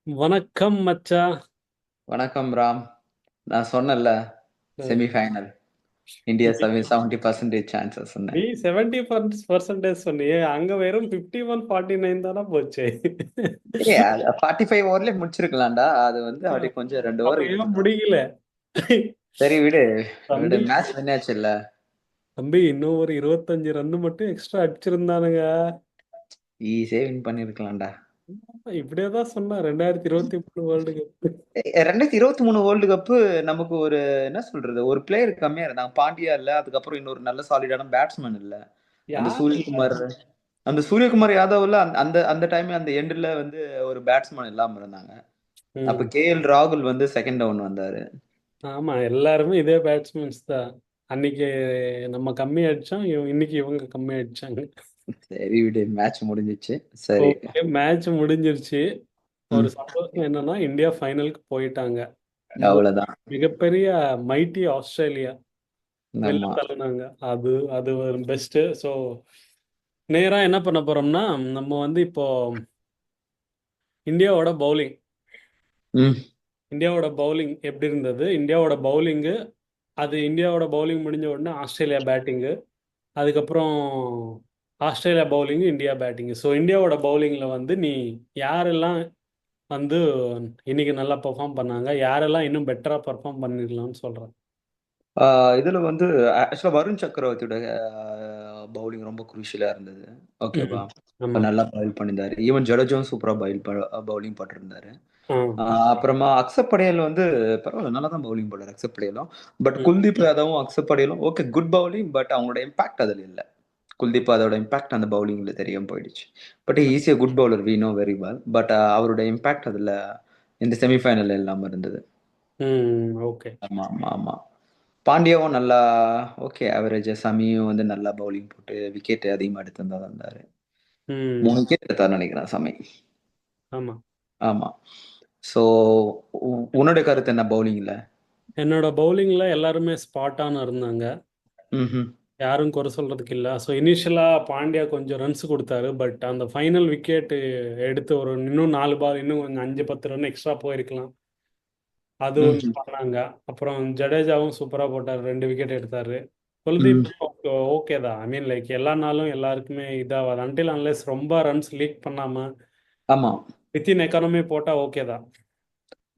வணக்கம் மச்சான். வணக்கம் ராம். நான் சொன்னேன்ல, அ செமிஃபைனல் இந்தியா நீ 70% சான்சஸ் நீ சொன்னேன். 70% சொன்னியே. அங்க வெறும் 51, 49 தான போச்சு. அது 45 ஓவர்லயே முடிச்சிருக்கலாம்டா. அது அப்படியே கொஞ்சம் 2 அப்ப ஓவர் ஏன் இழுத்துட்டோம். முடியல? சரி விடு. விடு தம்பி மேட்ச் வின் ஆச்சுல்ல. தம்பி இன்னும் ஒரு 25 ரன் மட்டும் எக்ஸ்ட்ரா அடிச்சிருந்தானுங்க. ஈஸியா வின் பண்ணியிருக்கலாம்டா. இப்படியே தான் சொன்னா 2023 வேர்ல்டு கப். 2023 வேர்ல்டு கப் நமக்கு என்ன சொல்றது? ஒரு பிளேயர் கம்மியா இருந்தாங்க. பாண்டியா இல்ல. அதுக்கப்புறம் இன்னொரு நல்ல சாலிடான பேட்ஸ்மேன் இல்ல. அந்த யார் இல்ல? சூரியகுமார் அந்த சூரியகுமார் யாதவ்ல அந்த அந்த டைம் அந்த எண்டுல ஒரு பேட்ஸ்மேன் இல்லாம இருந்தாங்க. அப்ப ம். கேஎல் ராகுல் செகண்ட் டவுன் வந்தாரு. ஆமா, எல்லாருமே இதே பேட்ஸ்மேன்ஸ் தான். அன்னைக்கு நம்ம கம்மி அடிச்சோம். இன்னைக்கு இவங்க கம்மி அடிச்சாங்க. சரி விடு. மேட்ச் முடிஞ்சிச்சு. சரி. ஓகே, மேட்ச் முடிஞ்சிருச்சு. ஒரு ம். சந்தோஷம் என்னன்னா இந்தியா ஃபைனலுக்கு போயிட்டாங்க. அவ்வளவுதான். மிகப்பெரிய மைட்டி ஆஸ்திரேலியா வெளில ஆமா. தள்ளுனாங்க. அது அது ஒரு பெஸ்ட். ஸோ நேரா என்ன பண்ண போறோம்னா, நம்ம இப்போ இந்தியாவோட பவுலிங் ம். இந்தியாவோட பவுலிங் எப்படி இருந்தது? இந்தியாவோட பவுலிங் முடிஞ்ச உடனே ஆஸ்திரேலியா பேட்டிங்கு, அதுக்கப்புறம் Australia bowling, India batting. So இந்தியாவோட பவுலிங்ல நீ யாரெல்லாம் வந்து இன்னைக்கு நல்லா பெர்ஃபார்ம் பண்ணாங்க, யாரெல்லாம் இன்னும் பெட்டரா பெர்ஃபார்ம் பண்ணிடலாம்னு சொல்றேன். ஆ இதுல ஆக்சுவலா வருண் சக்கரவர்த்தியோட பவுலிங் ரொம்ப குரூஷியலா இருந்தது. ம். ஓகேவா? ஆமா. நல்லா பவுல் பண்ணியிருந்தாரு. ஈவன் ஜடேஜாவும் சூப்பரா பவுலிங் போட்டிருந்தாரு. ஆ. ஆ அப்புறமா அக்ஸர் படேல் பரவால்ல நல்லா தான் பவுலிங் போட்டாரு அக்ஸர் படேலும். பட் ம். குல்தீப் யாதவும், அக்ஸர் படேலும் ஓகே குட் பவுலிங். பட் அவங்களோட இம்பாக்ட் அதுல இல்ல. குல்தீப் அதோட இம்பாக்ட் அந்த பவுலிங்ல தெரியாம போயிடுச்சு. But he is a good bowler we know very well. But அவரோட இம்பாக்ட் அதுல இந்த செமிஃபைனல்ல இல்லாம இருந்தது. ம். ஓகே. ஆமா, ஆமா, ஆமா. பாண்டியாவும் நல்லா ஓகே ஆவரேஜ். சமியும் நல்லா பவுலிங் போட்டு விக்கெட் அதிகமா எடுத்திருந்தா வந்தாரு. ம். 3 விக்கெட் எடுத்தார்ன்னு நெனைக்கிறேன் சமி. ஆமா. ஆமா. ஸோ உன்னோட கருத்து என்ன பவுலிங்ல? என்னோட பவுலிங்ல எல்லாருமே ஸ்பாட் ஆன் இருந்தாங்க. ம்ஹ்ம். யாரும் குறை சொல்றதுக்கு இல்ல. ஸோ இனிஷியலா பாண்டியா கொஞ்சம் ரன்ஸ் குடுத்தாரு. பட் அந்த ஃபைனல் விக்கெட் எடுத்து ஒரு இன்னும் 4 பால் இன்னும் கொஞ்சம் 5, 10 ரன் எக்ஸ்ட்ரா போயிருக்கலாம். அது ஒண்ணு ம்ஹ்ம். பண்ணாங்க. அப்புறம் ஜடேஜாவும் சூப்பரா போட்டாரு. 2 விக்கெட் எடுத்தாரு. குல்தீப் ம். ஓகே தான். ஐ மீன் லைக் எல்லா நாளும் எல்லாருக்குமே இதாவாது. அன்டில் அன்லெஸ் ரொம்ப ரன்ஸ் லீக் பண்ணாம ஆமா. வித்தின் எக்கானமி போட்டா ஓகே தான்.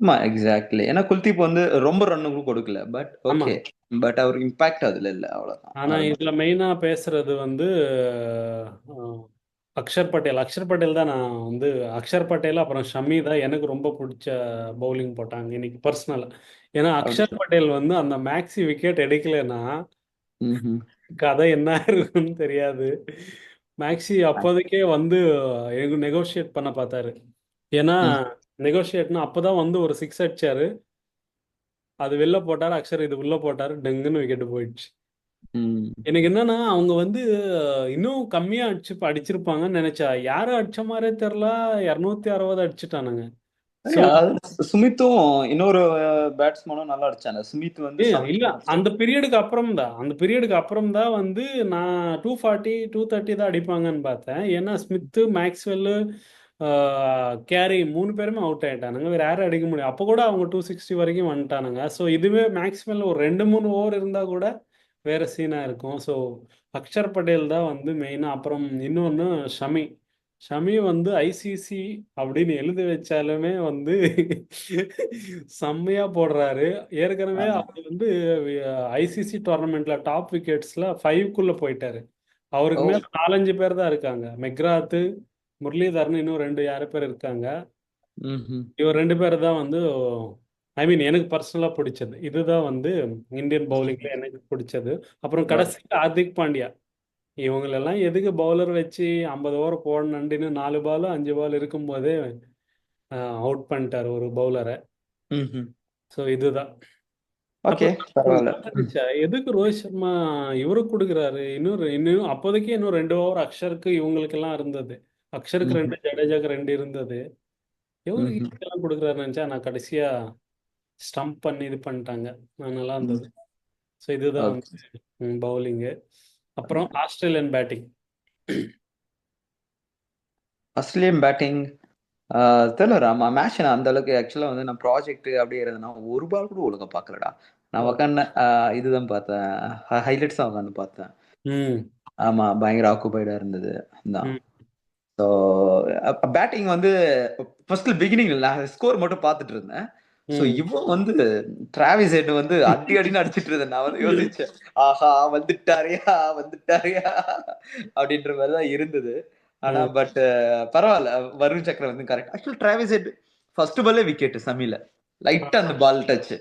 ஆமா எக்ஸாக்ட்லி. ஏன்னா குல்தீப் ரொம்ப ரன்னும் கொடுக்கல. பட் ஆமா. ஓகே. பட் அவர் இம்பாக்ட் அதுல இல்ல. அவ்வளவுதான். ஆனா வேற ஒண்ணும் இதுல மெயினா பேசுறது அஹ், அக்ஷர் பட்டேல். அக்ஷர் பட்டேல் தான் நான் அக்ஷர் பட்டேல் அப்புறம் ஷமி தான் எனக்கு ரொம்ப பிடிச்ச பவுலிங் போட்டாங்க இன்னைக்கு பர்சனலா. ஏன்னா அக்ஷர் அப்படி. பட்டேல் அந்த மேக்ஸி விக்கெட் எடுக்கலைன்னா ம்ஹ்ம். கதை என்ன இருக்குன்னு தெரியாது. மேக்ஸி அப்போதைக்கே நெகோஷியேட் பண்ண பார்த்தாரு. ஏன்னா ம். நெகோஷியேட்னா அப்பதான் ஒரு சிக்ஸ் அடிச்சாரு. அது வெளில போட்டாரு. அக்ஷர் இது உள்ள போட்டாரு. டெங்குன்னு விக்கெட் போயிடுச்சு. ம். எனக்கு என்னன்னா அவங்க இன்னும் கம்மியா அடிச்சிருப்பாங்கன்னு நினைச்சா யாரும் அடிச்ச மாதிரியே தெரியல. 260 அடிச்சுட்டானுங்க. ஸோ அது சுமித்தும் இன்னொரு பேட்ஸ்மேனும் நல்லா அடிச்சாங்க. சுமித் இல்ல, 70 அடிச்சாரு. அந்த பீரியடுக்கு அப்புறம் தான் நான் 240 230 தான் அடிப்பாங்கன்னு பார்த்தேன். ஏன்னா ஸ்மித்து, மேக்ஸ்வெல், கேரி 3 பேருமே அவுட் ஆயிட்டானுங்க. வேற யாரும் அடிக்க முடியும். அப்போ கூட அவங்க 260 வரைக்கும் வந்துட்டானுங்க. ஸோ இதுவே மேக்ஸ்வெல் ஒரு 2, 3 ஓவர் இருந்தா கூட வேற சீனா இருக்கும். ஸோ அக்ஷர் பட்டேல் தான் மெயினா. அப்புறம் இன்னொன்னு ஷமி. ஷமி ஐசிசி அப்படின்னு எழுதி வச்சாலுமே செம்மையா போடுறாரு. ஏற்கனவே ஆமா. அவர் ஐசிசி டோர்னமெண்ட்ல டாப் விக்கெட்ஸ்ல 5க்குள்ள போயிட்டாரு. அவருக்கு ஓ! மேல 4, 5 பேர் தான் இருக்காங்க. மெக்ராத்து, முரளிதரன், இன்னும் 2 யாரு பேர் இருக்காங்க. ம்ஹ்ம். இவர் 2 பேர் தான் ஐ மீன் எனக்கு பர்சனலா பிடிச்சது. இதுதான் இந்தியன் பவுலிங்ல ம்ஹ்ம். எனக்கு பிடிச்சது. அப்புறம் ஓகே. கடைசியில் ஹார்திக் பாண்டியா. இவங்களெல்லாம் எதுக்கு பவுலர் வச்சு 50 ஓவர் போடணுன்னு 4 பால் 5 பால் இருக்கும்போதே அவுட் பண்ணிட்டார் ஒரு பவுலரை. ம்ஹ்ம். ஸோ இதுதான். ஓகே. அப்புறம் பரவால்ல. ம். எதுக்கு ரோஹித் சர்மா இவருக்கு கொடுக்குறாரு? இன்னும் அப்போதைக்கு இன்னும் 2 ஓவர் அக்ஷருக்கு இவங்களுக்கெல்லாம் இருந்தது. அக்ஷருக்கு ம்ஹ்ம். 2, ஜடேஜாக்கு 2 இருந்தது. எவருக்கு ம்ஹ்ம். இதுக்கெல்லாம் கொடுக்குறாருன்னு நினைச்சா நான் கடைசியா ஸ்டம்ப் பண்ணி இது பண்ணிட்டாங்க. நல்லா ம். இருந்தது. ஸோ இதுதான் ஓகே. பவுலிங்கு. அப்புறம் ஆஸ்திரேலியன் பேட்டிங். ஆஸ்திரேலியன் பேட்டிங் தெரியல ராமா மேட்ச் நான் அந்த அளவுக்கு ஆக்சுவலா வந்து நான் ப்ராஜெக்ட் அப்படியே இருந்தேன்னா ஒரு பால் கூட ஒழுங்கா பார்க்கலடா. நான் ஓ. உக்காந்து இதுதான் பார்த்தேன். ஹைலைட்ஸ் தான் உட்காந்து பார்த்தேன். ம். ஆமா பயங்கர ஆக்குபைடா இருந்தது. தான். ம். ஸோ பேட்டிங் வந்து ஃபர்ஸ்ட் பிகினிங் நான் ஸ்கோர் மட்டும் பார்த்துட்டு இருந்தேன். ஸோ ம். இவன் வந்து டிராவிஸ் ஹெட் வந்து அடி அடின்னு அடிச்சிட்டு இருந்தேன். நான் வந்து யோசிச்சேன், ஆஹா வந்துட்டாரியா வந்துட்டாரியா அப்படின்ற மாதிரி தான் இருந்தது. ஆனா ம். பட் பரவாயில்ல. வருண் சக்கர வந்து correct. Actual Travis Head first பால்லே விக்கெட் சமில. லைட்டா அந்த பால் டச்.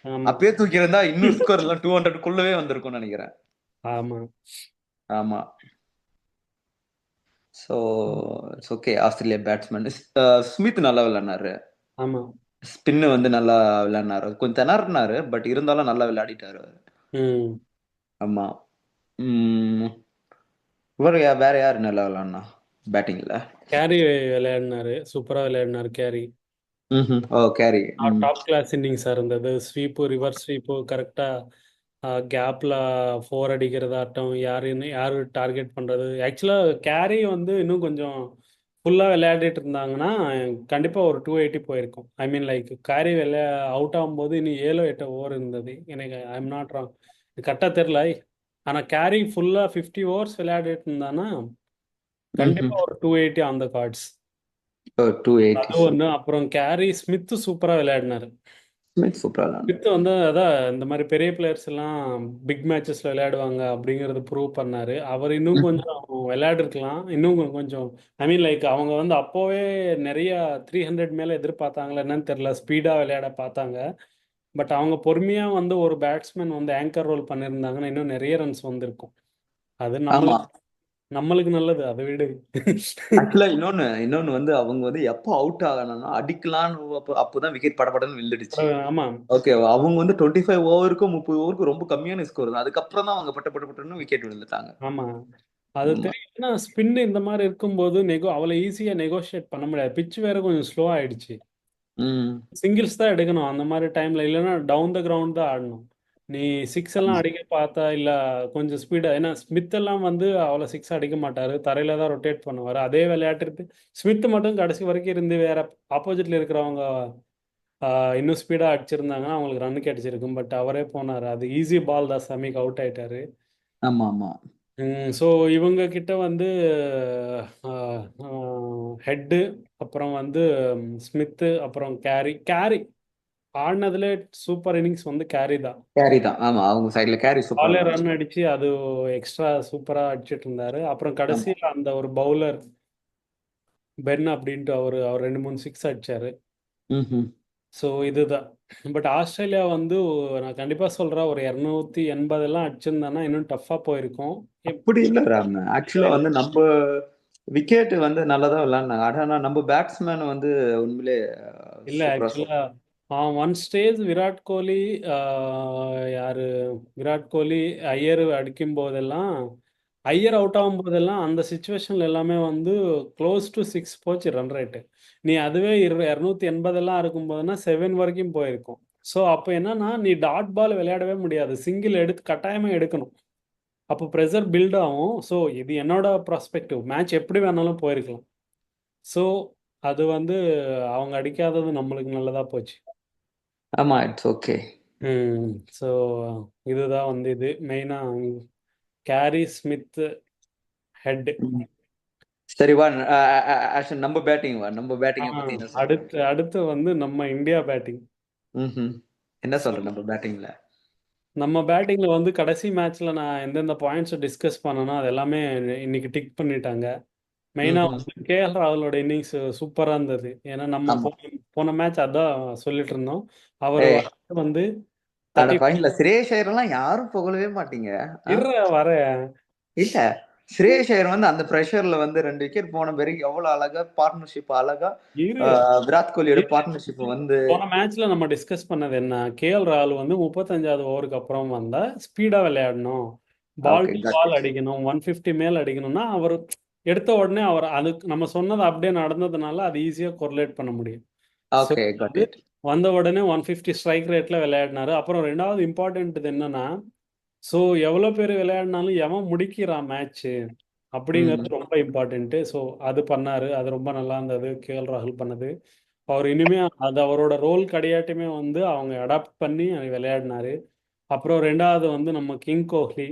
ஆமா. அப்பயே தூக்கி இருந்தா இன்னும் ஸ்கோர் எல்லாம் 200 வந்திருக்கும்னு நினைக்கிறேன். ஆமா. ஆமா. So it's okay. Australia batsman Smith நல்லா விளையாடினாரு. ஆமா. ஸ்பின்னு வந்து நல்லா விளையாடினாரு. கொஞ்சம் திணறினாரு. பட் இருந்தாலும் நல்லா விளையாடிட்டாரு அவரு. ம். ஆமா. ம், இவரு வேற யாரு நல்லா விளையாடினா பேட்டிங்ல? கேரி விளையாடினாரு, சூப்பரா விளையாடினாரு கேரி. ஓ கேரி. டாப் கிளாஸ் இன்னிங்ஸா இருந்தது. ஸ்வீப்பு, ரிவர்ஸ் ஸ்வீப்பு, கரெக்டா கேப்ல ஃபோர் அடிக்கிறதாட்டம், யாரு டார்கெட் பண்றது. ஆக்சுவலா கேரி வந்து இன்னும் கொஞ்சம் ஃபுல்லா விளையாடிட்டு இருந்தாங்கன்னா கண்டிப்பா ஒரு 280 போயிருக்கும். ஐ மீன் லைக் கேரி அவுட் ஆகும்போது இன்னும் 7 8 ஓவர் இருந்தது எனக்கு. ஐ எம் நாட் ராங், கரெக்டா தெரியல. ஆனா கேரி ஃபுல்லா 50 ஓவர்ஸ் விளையாடிட்டு இருந்தானா கண்டிப்பா ஒரு 280 ஆன் த கார்ட்ஸ். ஓ 280. அது ஒண்ணு. அப்புறம் கேரி ஸ்மித் சூப்பரா விளையாடினாரு. ஸ்மித் சூப்பரா ஸ்மித் விளையாடினாரு. வந்து அதான் இந்த மாதிரி பெரிய பிளேயர்ஸ் எல்லாம் பிக் மேட்சஸ்ல விளையாடுவாங்க அப்படிங்கறது ப்ரூவ் பண்ணாரு. அவர் இன்னும் கொஞ்சம் விளையாடிருக்கலாம், இன்னும் கொஞ்சம். ஐ மீன் லைக் அவங்க வந்து அப்போவே நிறைய 300 மேல எதிர்பார்த்தாங்களா என்னன்னு தெரியல, ஸ்பீடா விளையாட பார்த்தாங்க. பட் அவங்க பொறுமையா வந்து ஒரு பேட்ஸ்மேன் வந்து ஆங்கர் ரோல் பண்ணியிருந்தாங்கன்னா இன்னும் நிறைய ரன்ஸ் வந்திருக்கும். அது ஆமா. நம்மளுக்கு நம்மளுக்கு நல்லது, அதை விடு. ஆக்சுவலா இன்னொன்னு இன்னொன்னு வந்து அவங்க வந்து எப்போ அவுட் ஆகணும்னா அடிக்கலான்னு அப்போதான் விக்கெட் படபடன்னு விழுந்துடுச்சு. ஆமா. ஓகே அவங்க வந்து 25 ஓவருக்கும் 30 ஓவருக்கும் ரொம்ப கம்மியான ஸ்கோர் தான். அதுக்கப்புறம் தான் அவங்க பட்ட பட்ட பட்டுன்னு விக்கெட் விழுந்துட்டாங்க. ஆமா. அது ஆமா. தெரியும். ஏன்னா ஸ்பின் இந்த மாதிரி இருக்கும்போது அவ்வளோ ஈஸியாக நெகோஷியேட் பண்ண முடியாது. பிட்ச் வேற கொஞ்சம் ஸ்லோ ஆயிடுச்சு. ம். சிங்கிள்ஸ் தான் எடுக்கணும் அந்த மாதிரி டைம்ல, இல்லைன்னா டவுன் த கிரவுண்ட் தான் ஆடணும். நீ சிக்ஸ் எல்லாம் ஆமா. அடிக்க பார்த்தா இல்ல கொஞ்சம் ஸ்பீடா, ஏன்னா ஸ்மித் எல்லாம் வந்து அவ்வளோ சிக்ஸ் அடிக்க மாட்டாரு, தரையில தான் ரொட்டேட் பண்ணுவாரு. அதே விளையாட்டு ஸ்மித் மட்டும் கடைசி வரைக்கும் இருந்து வேற ஆப்போசிட்ல இருக்கிறவங்க இன்னும் ஸ்பீடா அடிச்சிருந்தாங்கன்னா அவங்களுக்கு ரன் கிடைச்சிருக்கும். பட் அவரே போனாரு, அது ஈஸி பால் தான், சமிக்கு அவுட் ஆயிட்டாரு. ஆமா. ஆமா. ஸோ இவங்க கிட்ட வந்து ஹெட்டு, அப்புறம் வந்து ஸ்மித்து, அப்புறம் கேரி. ஆடினதுல சூப்பர் இன்னிங்ஸ் வந்து கேரி தான். கேரி தான். ஆமா. அவங்க சைடுல கேரி சூப்பரா பாலே இருந்துச்சு. ரன் அடிச்சு அது எக்ஸ்ட்ரா சூப்பரா அடிச்சிட்டு இருந்தாரு. அப்புறம் ஆமா. கடைசியில் அந்த ஒரு பவுலர் பென் அப்படின்ட்டு அவர் 2 3 சிக்ஸ் அடிச்சாரு. ம்ஹும். ஸோ இதுதான். பட் ஆஸ்திரேலியா வந்து நான் கண்டிப்பா சொல்றேன், ஒரு 280 எல்லாம் அடிச்சிருந்தானா இன்னும் டஃப்பா போயிருக்கும். அப்படி இல்ல ராம். ஆக்சுவலா வந்து நம்ம விக்கெட் வந்து நல்லா தான் விளையாடினாங்க. ஆனா நம்ம பேட்ஸ்மேன் வந்து உண்மையிலே இல்ல சூப்பரா ஆக்சுவலா ஒன் ஸ்டேஜ் விராட் கோலி, யாரு, விராட் கோலி ஐயர் அடிக்கும் போதெல்லாம், ஐயர் அவுட் ஆகும் போதெல்லாம் அந்த சுச்சுவேஷன்ல எல்லாமே வந்து க்ளோஸ் டு சிக்ஸ் போச்சு ரன் ரேட்டு. நீ அதுவே 280 எல்லாம் இருக்கும்போதுன்னா 7 வரைக்கும் போயிருக்கும். ஸோ அப்போ என்னன்னா நீ டாட் பால் விளையாடவே முடியாது, சிங்கிள் எடுத்து கட்டாயமா எடுக்கணும். அப்போ ப்ரெஷர் பில்ட் ஆகும். ஸோ இது என்னோட ப்ராஸ்பெக்டிவ், மேட்ச் எப்படி வேணாலும் போயிருக்கலாம். ஸோ அது வந்து அவங்க அடிக்காதது நம்மளுக்கு நல்லதா போச்சு. ஆமா. It's okay. ஸோ இதுதான் வந்து இது மெயினா கேரி ஸ்மித் ஹெட். சரி வா. ஆக்சுவலி நம்ம பேட்டிங் வா. நம்ம பேட்டிங்கை பத்தி என்ன சொல்ற? அடுத்து அடுத்து வந்து நம்ம இந்தியா பேட்டிங். ம்ஹும். என்ன சொல்ற நம்ம பேட்டிங்ல? நம்ம பேட்டிங்ல வந்து கடைசி மேட்ச்ல நான் எந்தெந்த பாயிண்ட்ஸ் டிஸ்கஸ் பண்ணனோ அது எல்லாமே இன்னைக்கு டிக் பண்ணிட்டாங்க. மெயினா ம்ஹும். வந்து கேஎல் ராகுலோட இன்னிங்ஸ் சூப்பரா இருந்தது. ஏன்னா நம்ம ஆமா. போன போன மேட்ச் அதான் சொல்லிட்டு இருந்தோம். அவர் ஏய் வந்து அட 30. ஃபைனல்ல சுரேஷ் ஐயர் எல்லாம் யாரும் புகழவே மாட்டீங்க. ஆ? வர இல்ல. சுரேஷ் ஐயர் வந்து அந்த பிரஷர்ல வந்து 2 விக்கெட் போன பிறகு எவ்வளவு அழகா பார்ட்னர்ஷிப் அழகா இரு விராட் கோலியோட இரு. பார்ட்னர்ஷிப் வந்து போன மேட்ச்ல நம்ம டிஸ்கஸ் பண்ணது என்ன, கேஎல் ராகுல் வந்து 35வது ஓவருக்கு அப்புறம் வந்தா ஸ்பீடா விளையாடணும், ball okay to cut ball it. அடிக்கணும், 150 மேல் அடிக்கணும்னா அவர் எடுத்த உடனே அவர் அதுக்கு நம்ம சொன்னது அப்படியே நடந்ததுனால அது ஈஸியா கொரிலேட் பண்ண முடியும். ஸோ ஓகே கட் வந்து இட். வந்த உடனே 150 ஸ்ட்ரைக் ரேட்ல விளையாடினாரு. அப்புறம் ரெண்டாவது இம்பார்ட்டன்ட் என்னன்னா, ஸோ எவ்வளோ பேர் விளையாடினாலும் எவன் முடிக்கிறான் மேட்ச், ம். அப்படிங்கிறது ரொம்ப இம்பார்ட்டன்ட்டு. ஸோ அது பண்ணாரு. அது ரொம்ப நல்லா இருந்தது. கேஎல் ராகுல் பண்ணது. அவர் இனிமே அது அவரோட ரோல் கிடையாட்டுமே வந்து அவங்க அடாப்ட் பண்ணி விளையாடினாரு. அப்புறம் 2வது வந்து நம்ம கிங் கோஹ்லி.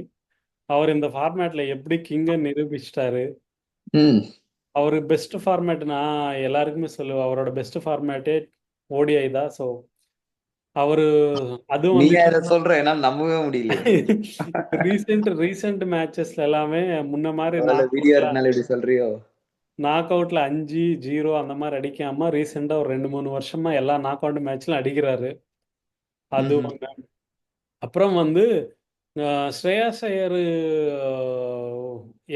அவர் இந்த ஃபார்மேட்ல எப்படி கிங்க நிரூபிச்சிட்டாரு. ம். அவர் பெஸ்ட் ஃபார்மேட் நான் எல்லாருக்குமே சொல்லுவேன். அவரோட பெஸ்ட் ஃபார்மேட்டே ஓடிஐ தான். ஸோ அவரு அதுவும் நீ வந்து அத சொல்ற என்னால நம்பவே முடியலையே. ரீசெண்ட் ரீசெண்ட் மேட்சஸ்ல எல்லாமே முன்ன மாதிரி ஒருவேளை வீடியோ இருக்குனால இப்படி சொல்றியோ? நாக் அவுட்ல 5-0 அந்த மாதிரி அடிக்காம ரீசெண்டா ஒரு 2-3 வருஷமா எல்லா நாக் அவுட் மேட்ச்லயும் அடிக்கிறாரு. அது ம்ஹ்ம். ஒண்ணு. அப்புறம் வந்து ஸ்ரேயாஸ் ஐயர்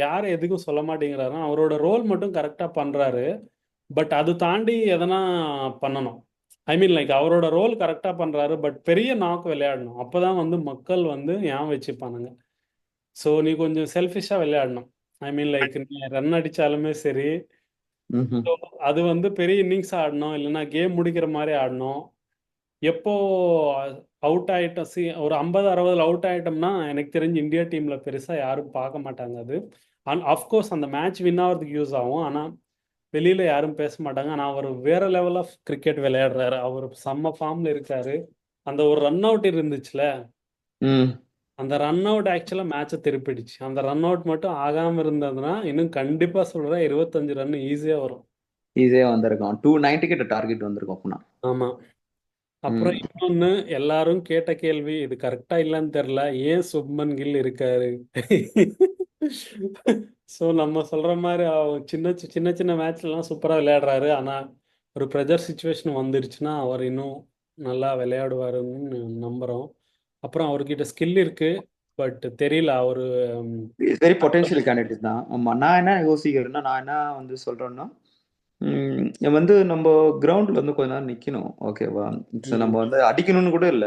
யாரும் எதுக்கும் சொல்ல மாட்டேங்கிறாரு. அவரோட ரோல் மட்டும் கரெக்டா பண்றாரு. பட் அது தாண்டி எதனா பண்ணணும். ஐ மீன் லைக் அவரோட ரோல் கரெக்டா பண்றாரு. பட் பெரிய நாக் விளையாடணும். அப்பதான் வந்து மக்கள் வந்து ஞாபகம் வச்சுப்பானுங்க. ஸோ நீ கொஞ்சம் செல்ஃபிஷா விளையாடணும். ஐ மீன் லைக் நீ ரன் அடிச்சாலுமே சரி. ம்ஹ்ம். So, அது வந்து பெரிய இன்னிங்ஸ் ஆடணும். இல்லைன்னா கேம் முடிக்கிற மாதிரி ஆடணும். எப்போ அவுட் ஆயிட்டோம் ஒரு 50-60 அவுட் ஆயிட்டோம்னா எனக்கு தெரிஞ்சு இந்தியா டீம்ல பெருசா யாரும் பார்க்க மாட்டாங்க அது. அஃப்கோர்ஸ் அந்த மேட்ச் வின் ஆகிறதுக்கு யூஸ் ஆகும். ஆனா வெளியில யாரும் பேச மாட்டாங்க. ஆனா அவர் வேற லெவல் ஆஃப் கிரிக்கெட் விளையாடுறாரு. அவர் செம்ம ஃபார்ம்ல இருக்காரு. அந்த ஒரு ரன் அவுட் இருந்துச்சுல, ம். அந்த ரன் அவுட் ஆக்சுவலா மேட்சை திருப்பிடுச்சு. அந்த ரன் அவுட் மட்டும் ஆகாம இருந்ததுன்னா இன்னும் கண்டிப்பா சொல்றேன் 25 ரன் ஈஸியா வரும். ஈஸியா வந்திருக்கும். 290 கிட்ட டார்கெட் வந்திருக்கும் அப்பனா. ஆமா. அப்புறம் ம். இன்னொன்னு எல்லாரும் கேட்ட கேள்வி இது கரெக்டா இல்லைன்னு தெரியல. ஏன் சுப்மன் கில் இருக்காரு? ஸோ நம்ம சொல்ற மாதிரி சின்ன சின்ன சின்ன மேட்ச்லாம் சூப்பரா விளையாடுறாரு. ஆனா ஒரு ப்ரெஷர் சுச்சுவேஷன் வந்துருச்சுன்னா அவர் இன்னும் நல்லா விளையாடுவாருன்னு நம்புறோம். அப்புறம் அவர்கிட்ட ஸ்கில் இருக்கு. பட் தெரியல அவரு வெரி பொட்டன்ஷியல் கேண்டிடேட் தான். ஆமா. நான் என்ன யோசிக்கிறேன்னா, நான் என்ன வந்து சொல்றேன்னா, வந்து நம்ம கிரவுண்ட்ல வந்து கொஞ்ச நேரம் நிக்கணும். ஓகேவா? நம்ம ம், வந்து அடிக்கணும்னு கூட இல்ல.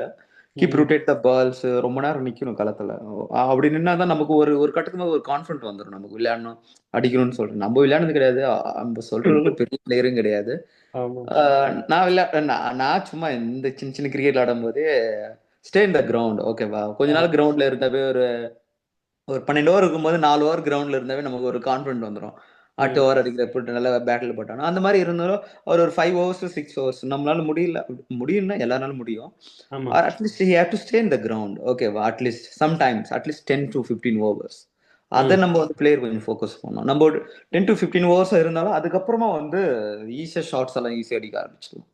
கீப் ம், ரொட்டேட் த பால்ஸ் ரொம்ப நேரம் நிக்கணும் களத்துல. அப்படி நின்னா தான் நமக்கு ஒரு ஒரு கட்டத்துக்கு மேல ஒரு கான்ஃபிடன்ட் வந்துரும். நமக்கு விளையாடணும், அடிக்கணும்னு சொல்றேன். நம்ம விளையாடுனது கிடையாது. நம்ம சொல்ற அளவுக்கு பெரிய பிளேயரும் கிடையாது. ஆமா. நான் சும்மா இந்த சின்ன சின்ன கிரிக்கெட் விளையாடும்போதே ஸ்டே இன் த கிரவுண்ட். ஓகேவா? கொஞ்ச ஆ, நாள் கிரவுண்ட்ல இருந்தாவே ஒரு 12 ஓவர் இருக்கும்போது 4 ஓவர் கிரவுண்ட்ல இருந்தாவே நமக்கு ஒரு கான்ஃபிடன்ட் வந்துரும். 8 ம், ஓவர் அடிக்கிற போட்டு நல்லா பேட்டில் போட்டானா, அந்த மாரி இருந்தாலும் ஒரு 5 ஓவர்ஸ், 6 ஓவர்ஸ் நம்மளால முடியல. முடியும்னா எல்லாராலும் முடியும். ஆமா. At least he have to stay in the ground. ஓகேவா? At least sometimes at least 10 to 15 overs. அத ம். நம்ம வந்து பிளேயர் கொஞ்சம் ஃபோக்கஸ் பண்ணணும். நம்ம ஒரு 10 to 15 ஓவர்ஸ் இருந்தாலும் அதுக்கப்புறமா வந்து ஈஸியா ஷாட்ஸ் எல்லாம் ஈஸியா அடிக்க ஆரம்பிச்சிடலாம்.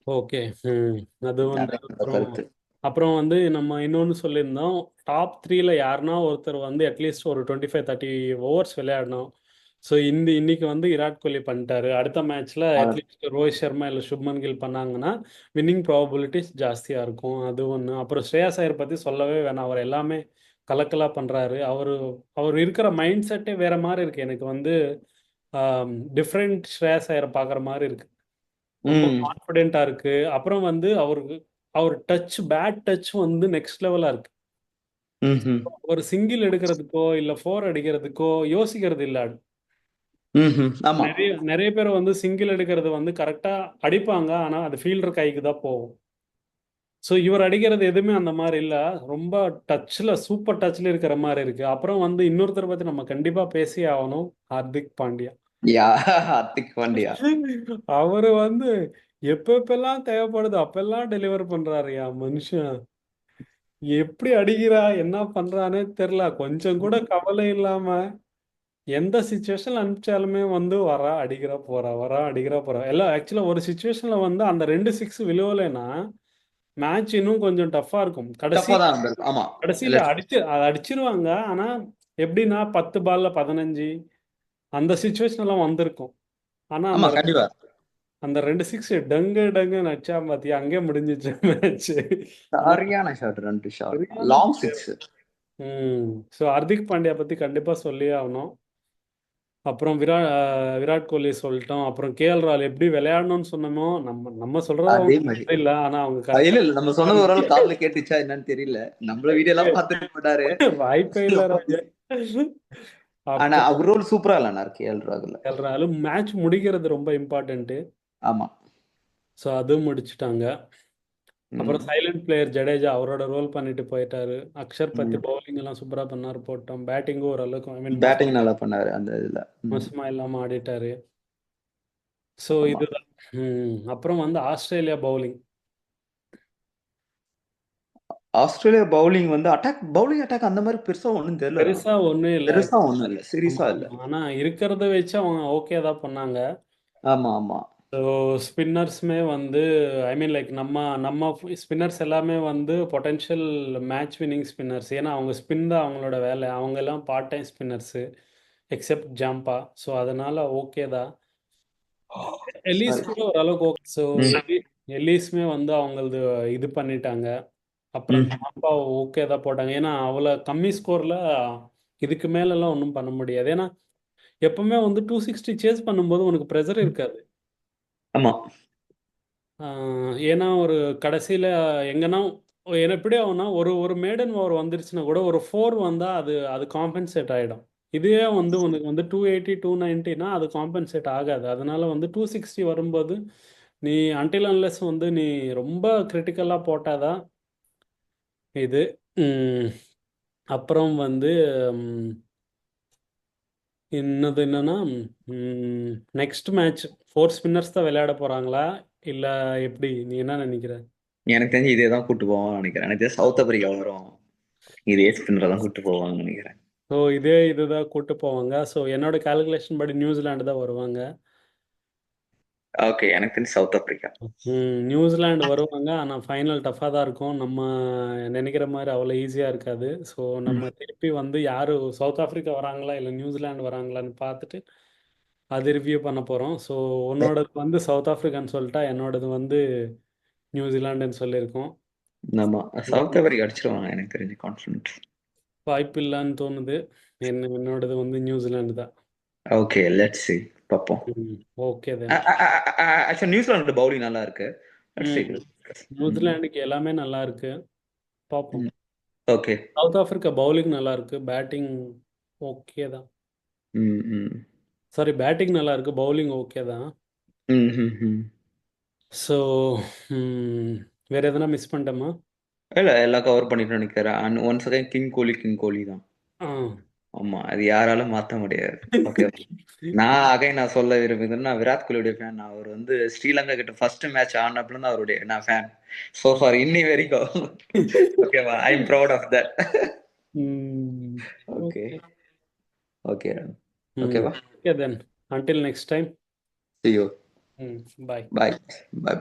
ஓகே. ம். அது ஒண்ணு. அதான் என்னோட அப்புறம் கருத்து. அப்புறம் வந்து நம்ம இன்னொன்னு சொல்லியிருந்தோம். டாப் 3ல யாருன்னா ஒருத்தர் வந்து அட்லீஸ்ட் ஒரு 25, 30 ஓவர்ஸ் விளையாடணும். ஸோ இன்னைக்கு வந்து விராட் கோலி பண்ணிட்டாரு. அடுத்த மேட்ச்ல அவர் அட்லீஸ்ட் ரோஹித் சர்மா இல்லை சுப்மன் கில் பண்ணாங்கன்னா வின்னிங் ப்ராபபிலிட்டிஸ் ஜாஸ்தியா இருக்கும். அது ஒன்று. அப்புறம் ஸ்ரேயாஸ் ஐயர் பத்தி சொல்லவே வேணாம். அவர் எல்லாமே கலக்கலா பண்றாரு. அவர் இருக்கிற மைண்ட் செட்டே வேற மாதிரி இருக்கு. எனக்கு வந்து டிஃப்ரெண்ட் ஸ்ரேயாஸ் ஐயரை பார்க்குற மாதிரி இருக்கு. ரொம்ப ம். கான்ஃபிடென்ட்டா இருக்கு. அப்புறம் வந்து அவர் பேட் டச் வந்து நெக்ஸ்ட் லெவலா இருக்கு. ம்ஹ்ம். ஒரு சிங்கிள் எடுக்கிறதுக்கோ இல்ல ஃபோர் அடிக்கிறதுக்கோ யோசிக்கிறது இல்ல. ம்ஹ்ம். ஆமா. நிறைய நிறைய பேர் வந்து சிங்கிள் எடுக்கிறது வந்து கரெக்டா அடிப்பாங்க. ஆனா அது ஃபீல்டர் கைக்கு தான் போகும். ஸோ இவர் அடிக்கிறது எதுவுமே அந்த மாதிரி இல்ல. ரொம்ப சூப்பர் டச்ல இருக்கிற மாதிரி இருக்கு. அப்புறம் வந்து இன்னொருத்தர் பத்தி நம்ம கண்டிப்பா பேசியே ஆகணும். ஹார்திக் பாண்டியா. ஹார்திக் பாண்டியா. அவரு வந்து எப்பெல்லாம் தேவைப்படுதோ அப்பெல்லாம் டெலிவர் பண்றாருயா மனுஷன். எப்படி அடிக்கிறா என்ன பண்றானே தெரியல. கொஞ்சம் கூட கவலை இல்லாம எந்த சுச்சுவேஷன்ல அனுப்பிச்சாலுமே வந்து வரா அடிக்கிறா போறா வரா அடிக்கிறா போறா. எல்லாம் ஆக்சுவலா ஒரு சுச்சுவேஷன்ல வந்து அந்த 2 சிக்ஸ் விழுவலைன்னா மேட்ச் இன்னும் கொஞ்சம் டஃப்பா இருக்கும். டஃப்பா தான் இருந்திருக்கு. ஆமா. கடைசியில லெட்ஸ் அதை அடிச்சிருவாங்க. ஆனா எப்படின்னா 10 பால்ல 15 அந்த சுச்சுவேஷன் எல்லாம் வந்திருக்கும். ஆனா ஆமா, கண்டிப்பா. அந்த 2 சிக்ஸ் டங்கு டங்கு நச்சா பாத்தியா அங்கே முடிஞ்சிச்சு மேட்ச். ஆனா சரியான ஷாட். 2 ஷாட். சரியான long player. 6. So Hardik Pandya பத்தி கண்டிப்பா சொல்லியே ஆகணும். அப்புறம் விராட் கோலி சொல்லிட்டோம். அப்புறம் கேஎல் ராகுல் எப்படி விளையாடணும்னு சொன்னோமோ நம்ம நம்ம சொல்றது அதே மாரி. அவங்க இல்ல. ஆனா அவங்க கரெக்டா இல்ல, இல்ல. நம்ம சொன்னது ஓரளவு காதுல கேட்டுச்சா என்னன்னு தெரியல. நம்மள வீடியோ எல்லாம் பார்த்துட்டு போட்டாரு. வாய்ப்பே இல்ல ராஜா. ஆனா அப்புறம் அவர் ரோல் சூப்பரா விளையாடுனாரு கேஎல் ராகுல். கேஎல் ராகுல் மேட்ச் முடிக்கிறது ரொம்ப இம்பார்ட்டன்ட். ஆமா. ஸோ அது முடிச்சிட்டாங்க. அப்புறம் ம். சைலண்ட் பிளேயர் ஜடேஜா அவரோட ரோல் பண்ணிட்டு போயிட்டாரு. அக்ஷர் பத்தி ம். பவுலிங் எல்லாம் சூப்பரா பண்ணாரு, போட்டோம். பேட்டிங்கும் ஓரளவுக்கு ஐ மீன் பேட்டிங் நல்லா பண்ணாரு அந்த இதுல. ம். மோசமா இல்லாம ஆடிட்டாரு. ஸோ ஆமா. இதுதான். அப்புறம் வந்து ஆஸ்திரேலியா பவுலிங் ஆஸ்திரேலியா பவுலிங் வந்து பவுலிங் அட்டாக் அந்த மாதிரி பெருசா ஒண்ணும் தெரியலடா. பெருசா ஒண்ணும் இல்ல. பெருசா ஒண்ணும் இல்ல. ஆமா சீரியஸா இல்ல. ஆமா. ஆனா இருக்கிறத வச்சு அவங்க ஓகே தான் பண்ணாங்க. ஆமா ஆமா. ஸோ ஸ்பின்னர்ஸுமே வந்து ஐ மீன் லைக் நம்ம நம்ம ஸ்பின்னர்ஸ் எல்லாமே வந்து பொட்டென்ஷியல் மேட்ச் வின்னிங் ஸ்பின்னர்ஸ். ஏன்னா அவங்க ஸ்பின் தான் அவங்களோட வேலை. அவங்க எல்லாம் part time spinners except Zampa. So அதனால ஓகே தான். Ellis sorry. கூட ஓரளவுக்கு ஓகே. ஸோ ம். எல்லிஸுமே வந்து அவங்களது இது பண்ணிட்டாங்க. அப்புறம் ம். ஜாம்பா ஓகே தான் போட்டாங்க. ஏன்னா அவ்வளோ கம்மி ஸ்கோரில் இதுக்கு மேலெல்லாம் ஒன்றும் பண்ண முடியாது. ஏன்னா எப்பவுமே வந்து 260 சேஸ் பண்ணும்போது உனக்கு ப்ரெஷர் இருக்காது. ஆமா. ஏன்னா ஒரு கடைசியில் எங்கன்னா என்ன எப்படி ஆகும்னா ஒரு ஒரு மேடன் ஓவர் வந்துருச்சுன்னா கூட ஒரு ஃபோர் வந்தால் அது அது காம்பன்சேட் ஆகிடும். இதுவே வந்து உனக்கு வந்து 280 290னா அது காம்பன்சேட் ஆகாது. அதனால வந்து 260 வரும்போது நீ அன்டில் அன்லெஸ் வந்து நீ ரொம்ப கிரிட்டிக்கலாக போட்டாதான் இது. ம், அப்புறம் வந்து ம், இன்னது என்னன்னா நெக்ஸ்ட் மேட்ச் ஃபோர் ஸ்பின்னர்ஸ் தான் விளையாட போகிறாங்களா இல்லை எப்படி நீ என்ன நினைக்கிற? எனக்கு தெரிஞ்சு இதே தான் கூட்டு போவாங்கன்னு நினைக்கிறேன். எனக்கு தெரிஞ்சு சவுத் ஆப்பிரிக்கா வரும். இதே ஸ்பின்னர் தான் கூட்டு போவாங்கன்னு நினைக்கிறேன். ஸோ இதே இதுதான் கூட்டு போவாங்க. ஸோ என்னோட கால்குலேஷன் படி நியூசிலாந்து தான் வருவாங்க. ஓகே, எனக்கு தெரிஞ்சு சவுத் ஆப்பிரிக்கா. நியூசிலாந்து வருவாங்க. ஆனால் ஃபைனல் டஃப்பாக தான் இருக்கும். நம்ம நினைக்கிற மாதிரி அவ்வளோ ஈஸியாக இருக்காது. ஸோ ம். நம்ம திருப்பி வந்து யார் சவுத் ஆஃப்ரிக்கா வராங்களா இல்லை நியூசிலாந்து வராங்களான்னு பார்த்துட்டு அது ரிவ்யூ பண்ண போகிறோம். ஸோ உன்னோடது வந்து சவுத் ஆஃப்ரிக்கான்னு சொல்லிட்டா என்னோடது வந்து நியூசிலாண்டுன்னு சொல்லியிருக்கோம். ஆமா, சவுத் ஆப்பிரிக்கா அடிச்சிருவாங்க எனக்கு தெரிஞ்சு, கான்ஃபிடன்ட். வாய்ப்பு இல்லைன்னு தோணுது. என்னோடது வந்து நியூசிலாந்து தான். Okay, let's see. பார்ப்போம். Okay then. ஆக்சுவலா நியூசிலாந்து பவுலிங் நல்லா இருக்கு. Let's see. நியூசிலாண்டுக்கு எல்லாமே நல்லா இருக்கு. பார்ப்போம். ஓகே. சவுத் ஆப்பிரிக்கா பவுலிங் நல்லா இருக்கு. பேட்டிங் ஓகே தான். ம். ம். சாரி, பேட்டிங் நல்லா இருக்கு, பவுலிங் ஓகே தான். ம். ம். ம். ஸோ வேற எதனா மிஸ் பண்ணிட்டோமா? இல்ல, எல்லாம் கவர் பண்ணிட்டு நினைக்கிறேன். அண்ட் ஒன்ஸ் அகைன் கிங் கோலி தான். ஆ. ஆமா, அது யாராலும் மாத்த முடியாது. ஓகே. நான் சொல்ல விரும்புகிறேன், நான் விராட் கோலியுடைய ஃபேன். அவர் வந்து ஸ்ரீலங்கா கிட்ட ஃபர்ஸ்ட் மேட்ச் ஆனப்பல இருந்து அவருடைய நான் ஃபேன். சோ ஃபார் இன்னி வரைக்கும். ஓகேவா, I am proud of that. Okay. Okay. Okay. ஓகேவா. Okay then. Until next time. see you. Bye. Bye. Bye.